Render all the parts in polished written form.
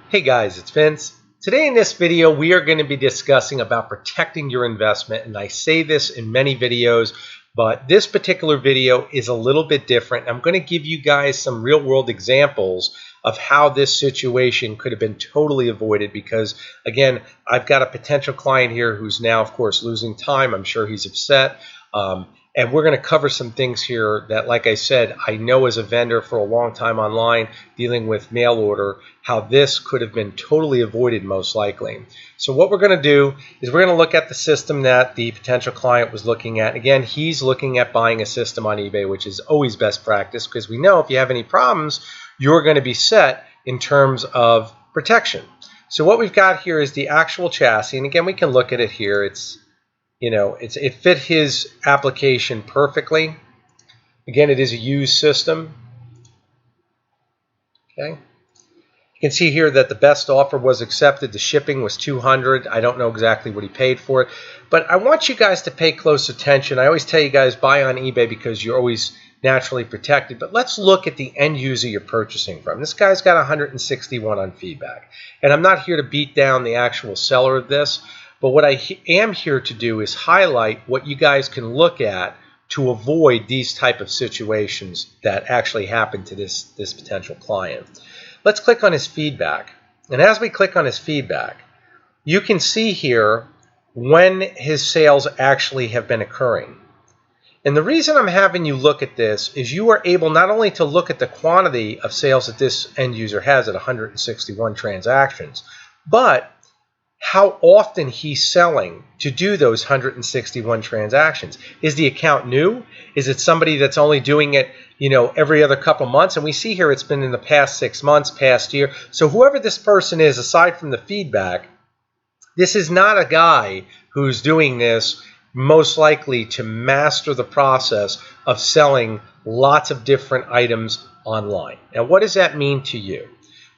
Hey guys, it's Vince. Today in this video, we are going to be discussing about protecting your investment. And I say this in many videos, but this particular video is a little bit different. I'm going to give you guys some real world examples of how this situation could have been totally avoided because, again, I've got a potential client here who's now, of course, losing time. I'm sure he's upset. And we're going to cover some things here that, like I said, I know as a vendor for a long time online dealing with mail order, how this could have been totally avoided most likely. So what we're going to do is we're going to look at the system that the potential client was looking at. Again, he's looking at buying a system on eBay, which is always best practice because we know if you have any problems, you're going to be set in terms of protection. So what we've got here is the actual chassis. And again, we can look at it here. It fit his application perfectly. Again, it is a used system. Okay. You can see here that the best offer was accepted. The shipping was $200. I don't know exactly what he paid for it, but I want you guys to pay close attention. I always tell you guys buy on eBay because you're always naturally protected, but let's look at the end user you're purchasing from. This guy's got 161 on feedback, and I'm not here to beat down the actual seller of this. But what I am here to do is highlight what you guys can look at to avoid these type of situations that actually happen to this potential client. Let's click on his feedback. And as we click on his feedback, you can see here when his sales actually have been occurring. And the reason I'm having you look at this is you are able not only to look at the quantity of sales that this end user has at 161 transactions, but how often he's selling to do those 161 transactions. Is the account new? Is it somebody that's only doing it, every other couple months? And we see here it's been in the past 6 months, past year. So whoever this person is, aside from the feedback, this is not a guy who's doing this most likely to master the process of selling lots of different items online. Now, what does that mean to you?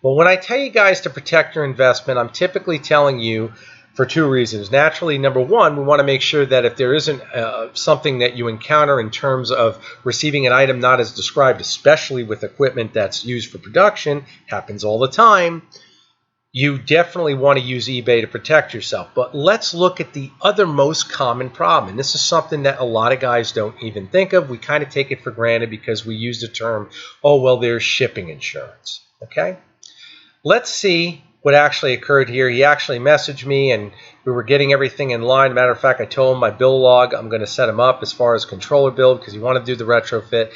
Well, when I tell you guys to protect your investment, I'm typically telling you for two reasons. Naturally, number one, we want to make sure that if there isn't something that you encounter in terms of receiving an item not as described, especially with equipment that's used for production, happens all the time, you definitely want to use eBay to protect yourself. But let's look at the other most common problem. And this is something that a lot of guys don't even think of. We kind of take it for granted because we use the term, oh, well, there's shipping insurance. Okay? Let's see what actually occurred here. He actually messaged me and we were getting everything in line. Matter of fact, I told him my bill log, I'm going to set him up as far as controller build because he wanted to do the retrofit.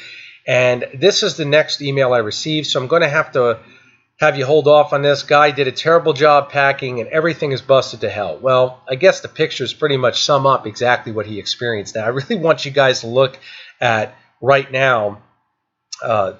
And this is the next email I received. So I'm going to have you hold off on this. Guy did a terrible job packing and everything is busted to hell. Well, I guess the pictures pretty much sum up exactly what he experienced. Now, I really want you guys to look at right now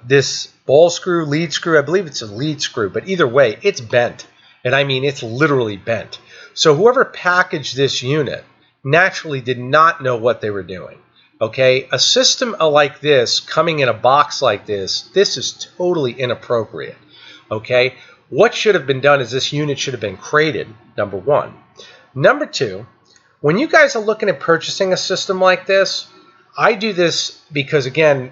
this ball screw, lead screw. I believe it's a lead screw, but either way, it's bent. And I mean, it's literally bent. So whoever packaged this unit naturally did not know what they were doing. Okay, a system like this coming in a box like this is totally inappropriate. Okay, what should have been done is this unit should have been crated, number one. Number two, when you guys are looking at purchasing a system like this, I do this because, again,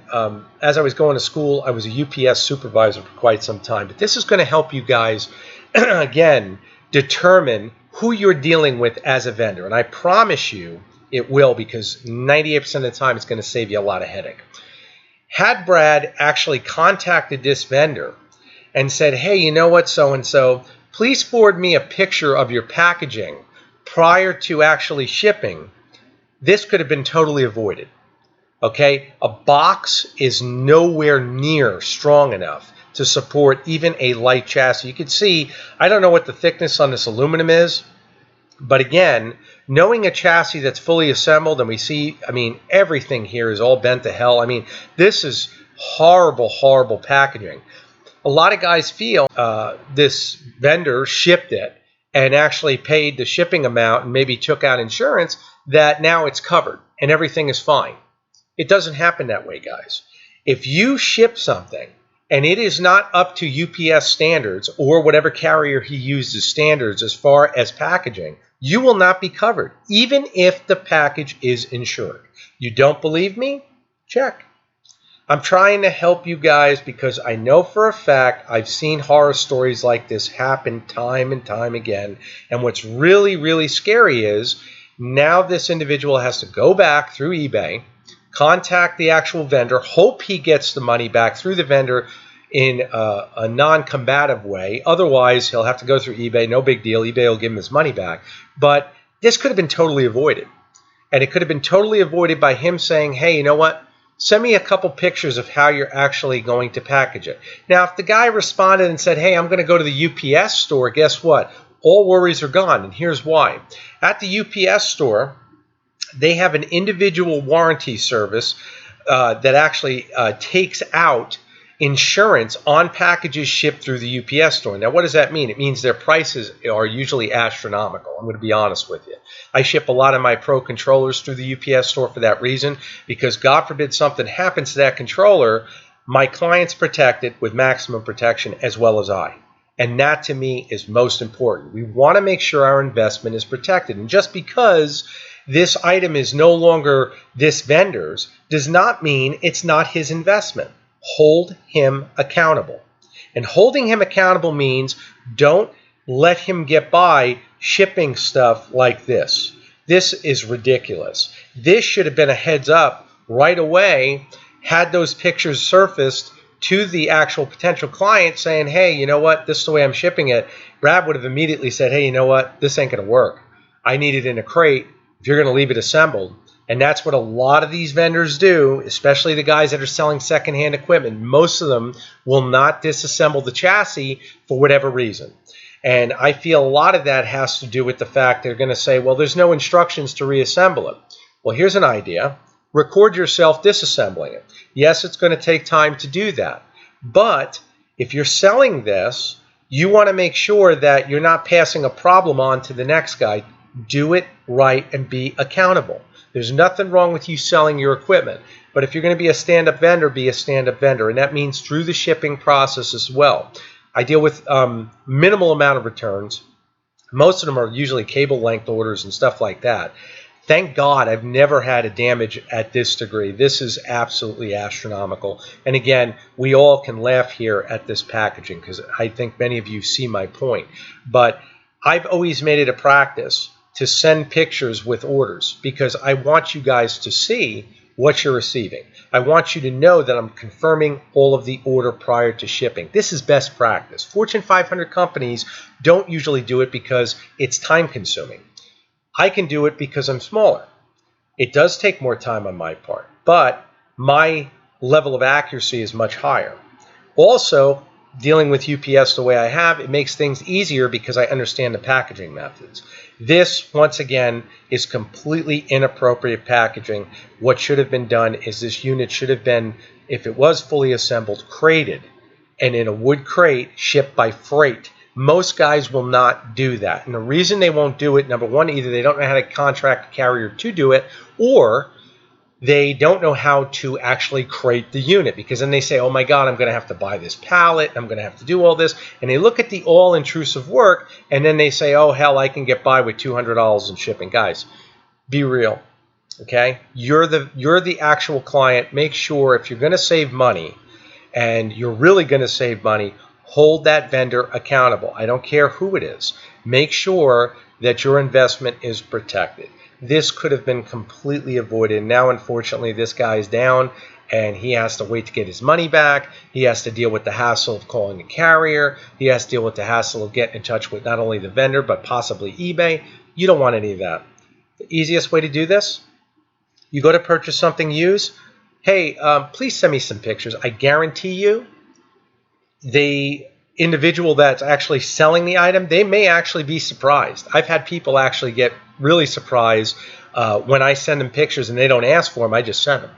as I was going to school, I was a UPS supervisor for quite some time. But this is going to help you guys, again, determine who you're dealing with as a vendor. And I promise you it will, because 98% of the time it's going to save you a lot of headache. Had Brad actually contacted this vendor and said, hey, you know what, so-and-so, please forward me a picture of your packaging prior to actually shipping, this could have been totally avoided. Okay, a box is nowhere near strong enough to support even a light chassis. You can see, I don't know what the thickness on this aluminum is, but again, knowing a chassis that's fully assembled, and we see, I mean, everything here is all bent to hell. I mean, this is horrible, horrible packaging. A lot of guys feel this vendor shipped it and actually paid the shipping amount and maybe took out insurance, that now it's covered and everything is fine. It doesn't happen that way, guys. If you ship something and it is not up to UPS standards or whatever carrier he uses standards as far as packaging, you will not be covered, even if the package is insured. You don't believe me? Check. I'm trying to help you guys because I know for a fact I've seen horror stories like this happen time and time again. And what's really, really scary is now this individual has to go back through eBay, contact the actual vendor, hope he gets the money back through the vendor in a non-combative way. Otherwise, he'll have to go through eBay. No big deal. eBay will give him his money back. But this could have been totally avoided. And it could have been totally avoided by him saying, hey, you know what? Send me a couple pictures of how you're actually going to package it. Now, if the guy responded and said, hey, I'm going to go to the UPS store, guess what? All worries are gone, and here's why. At the UPS store, they have an individual warranty service that actually takes out insurance on packages shipped through the UPS store. Now, what does that mean? It means their prices are usually astronomical. I'm going to be honest with you. I ship a lot of my Pro controllers through the UPS store for that reason, because God forbid something happens to that controller, my client's protected with maximum protection as well as I. And that to me is most important. We want to make sure our investment is protected. And just because this item is no longer this vendor's does not mean it's not his investment. Hold him accountable. And holding him accountable means don't let him get by shipping stuff like this. This is ridiculous. This should have been a heads up right away, had those pictures surfaced to the actual potential client saying, hey, you know what, this is the way I'm shipping it. Brad would have immediately said, hey, you know what, this ain't going to work. I need it in a crate if you're going to leave it assembled. And that's what a lot of these vendors do, especially the guys that are selling secondhand equipment. Most of them will not disassemble the chassis for whatever reason. And I feel a lot of that has to do with the fact they're going to say, well, there's no instructions to reassemble it. Well, here's an idea. Record yourself disassembling it. Yes, it's going to take time to do that. But if you're selling this, you want to make sure that you're not passing a problem on to the next guy. Do it right and be accountable. There's nothing wrong with you selling your equipment. But if you're going to be a stand-up vendor, be a stand-up vendor. And that means through the shipping process as well. I deal with minimal amount of returns. Most of them are usually cable length orders and stuff like that. Thank God I've never had a damage at this degree. This is absolutely astronomical. And again, we all can laugh here at this packaging because I think many of you see my point. But I've always made it a practice to send pictures with orders because I want you guys to see what you're receiving. I want you to know that I'm confirming all of the order prior to shipping. This is best practice. Fortune 500 companies don't usually do it because it's time consuming. I can do it because I'm smaller. It does take more time on my part, but my level of accuracy is much higher. Also, dealing with UPS the way I have, it makes things easier because I understand the packaging methods. This, once again, is completely inappropriate packaging. What should have been done is this unit should have been, if it was fully assembled, crated and in a wood crate shipped by freight. Most guys will not do that. And the reason they won't do it, number one, either they don't know how to contract a carrier to do it, or they don't know how to actually crate the unit, because then they say, oh my God, I'm going to have to buy this pallet, I'm going to have to do all this. And they look at the all-intrusive work, and then they say, oh hell, I can get by with $200 in shipping. Guys, be real, okay? You're the actual client. Make sure if you're going to save money, and you're really going to save money, hold that vendor accountable. I don't care who it is. Make sure that your investment is protected. This could have been completely avoided. Now, unfortunately, this guy's down and he has to wait to get his money back. He has to deal with the hassle of calling the carrier. He has to deal with the hassle of getting in touch with not only the vendor, but possibly eBay. You don't want any of that. The easiest way to do this, you go to purchase something used. Hey, please send me some pictures. I guarantee you, the individual that's actually selling the item, they may actually be surprised. I've had people actually get really surprised when I send them pictures and they don't ask for them. I just send them.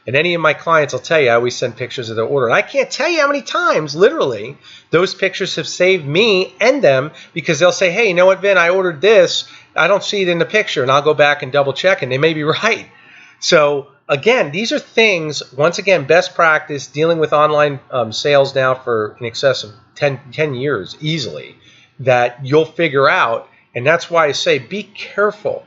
And any of my clients will tell you I always send pictures of their order. And I can't tell you how many times, literally, those pictures have saved me and them, because they'll say, hey, you know what, Vin, I ordered this. I don't see it in the picture. And I'll go back and double check, and they may be right. So again, these are things, once again, best practice, dealing with online sales now for in excess of 10 years easily, that you'll figure out. And that's why I say be careful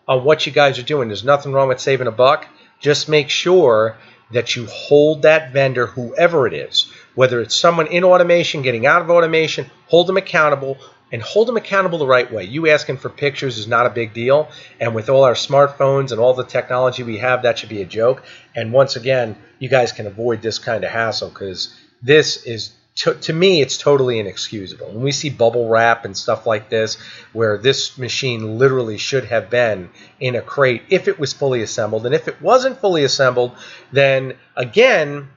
on what you guys are doing. There's nothing wrong with saving a buck. Just make sure that you hold that vendor, whoever it is, whether it's someone in automation, getting out of automation, hold them accountable, and hold them accountable the right way. You asking for pictures is not a big deal, and with all our smartphones and all the technology we have, that should be a joke. And once again, you guys can avoid this kind of hassle, because this is, to me, it's totally inexcusable. When we see bubble wrap and stuff like this, where this machine literally should have been in a crate if it was fully assembled, and if it wasn't fully assembled, then again,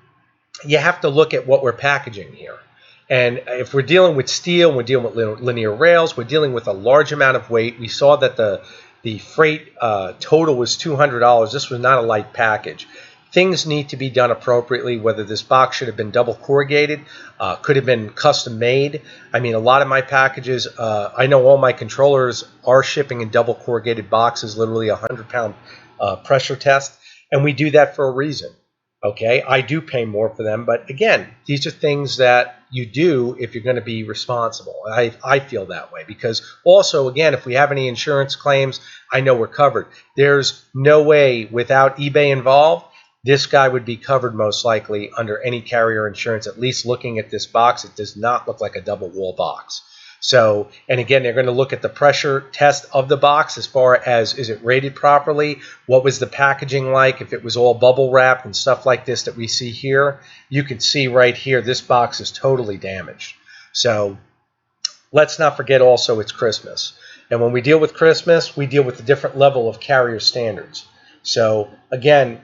you have to look at what we're packaging here. And if we're dealing with steel, we're dealing with linear rails, we're dealing with a large amount of weight. We saw that the freight total was $200. This was not a light package. Things need to be done appropriately, whether this box should have been double corrugated, could have been custom made. I mean, a lot of my packages, I know all my controllers are shipping in double corrugated boxes, literally a 100-pound pressure test, and we do that for a reason. Okay, I do pay more for them, but again, these are things that you do if you're going to be responsible. I feel that way, because also, again, if we have any insurance claims, I know we're covered. There's no way without eBay involved, this guy would be covered most likely under any carrier insurance. At least looking at this box, it does not look like a double wall box. So, and again, they're going to look at the pressure test of the box as far as, is it rated properly? What was the packaging like? If it was all bubble wrapped and stuff like this that we see here, you can see right here, this box is totally damaged. So let's not forget also it's Christmas. And when we deal with Christmas, we deal with a different level of carrier standards. So again,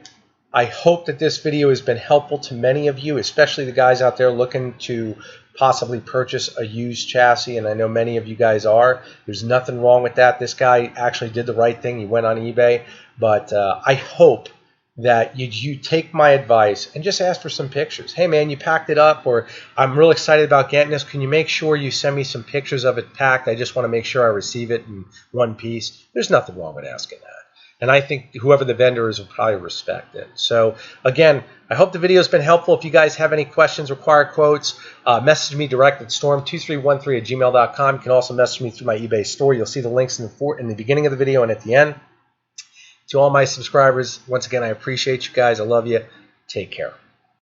I hope that this video has been helpful to many of you, especially the guys out there looking to possibly purchase a used chassis, and I know many of you guys are. There's nothing wrong with that. This guy actually did the right thing. He went on eBay, but I hope that you take my advice and just ask for some pictures. Hey man, you packed it up, or I'm real excited about getting this. Can you make sure you send me some pictures of it packed? I just want to make sure I receive it in one piece. There's nothing wrong with asking that. And I think whoever the vendor is will probably respect it. So again, I hope the video has been helpful. If you guys have any questions, require quotes, message me direct at storm2313@gmail.com. You can also message me through my eBay store. You'll see the links in the beginning of the video and at the end. To all my subscribers, once again, I appreciate you guys. I love you. Take care.